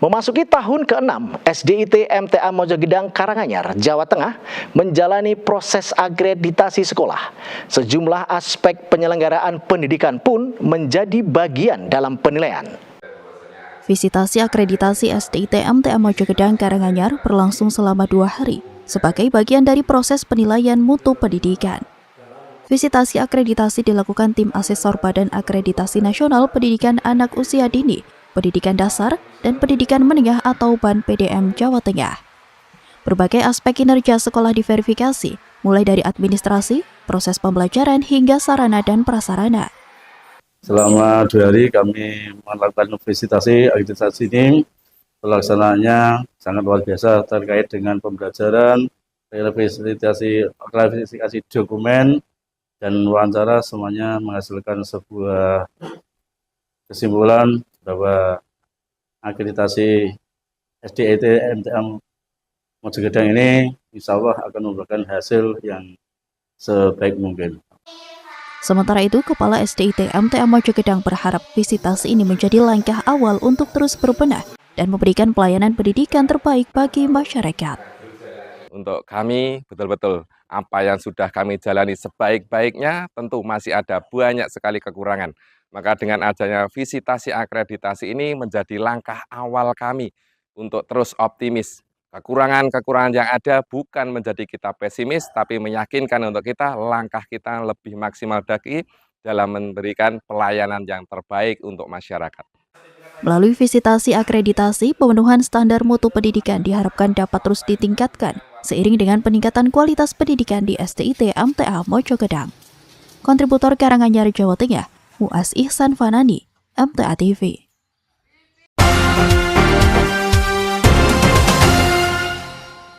Memasuki tahun ke-6, SDIT MTA Mojogedang Karanganyar, Jawa Tengah menjalani proses akreditasi sekolah. Sejumlah aspek penyelenggaraan pendidikan pun menjadi bagian dalam penilaian. Visitasi akreditasi SDIT MTA Mojogedang Karanganyar berlangsung selama 2 hari sebagai bagian dari proses penilaian mutu pendidikan. Visitasi akreditasi dilakukan tim asesor Badan Akreditasi Nasional Pendidikan Anak Usia Dini, Pendidikan Dasar, dan Pendidikan Menengah atau BAN PDM Jawa Tengah. Berbagai aspek kinerja sekolah diverifikasi, mulai dari administrasi, proses pembelajaran, hingga sarana dan prasarana. Selama 2 hari kami melakukan visitasi akreditasi ini, pelaksanaannya sangat luar biasa terkait dengan pembelajaran, klarifikasi dokumen, dan wawancara semuanya menghasilkan sebuah kesimpulan bahwa akreditasi SDIT MTA Mojogedang ini insya Allah akan memberikan hasil yang sebaik mungkin. Sementara itu, Kepala SDIT MTA Mojogedang berharap visitasi ini menjadi langkah awal untuk terus berbenah dan memberikan pelayanan pendidikan terbaik bagi masyarakat. Untuk kami, betul-betul apa yang sudah kami jalani sebaik-baiknya, tentu masih ada banyak sekali kekurangan. Maka dengan adanya visitasi akreditasi ini menjadi langkah awal kami untuk terus optimis. Kekurangan-kekurangan yang ada bukan menjadi kita pesimis, tapi meyakinkan untuk kita langkah kita lebih maksimal lagi dalam memberikan pelayanan yang terbaik untuk masyarakat. Melalui visitasi akreditasi, pemenuhan standar mutu pendidikan diharapkan dapat terus ditingkatkan seiring dengan peningkatan kualitas pendidikan di SDIT MTA Mojogedang. Kontributor Karanganyar, Jawa Tengah, Muaz Ihsan Fanani, MTA TV.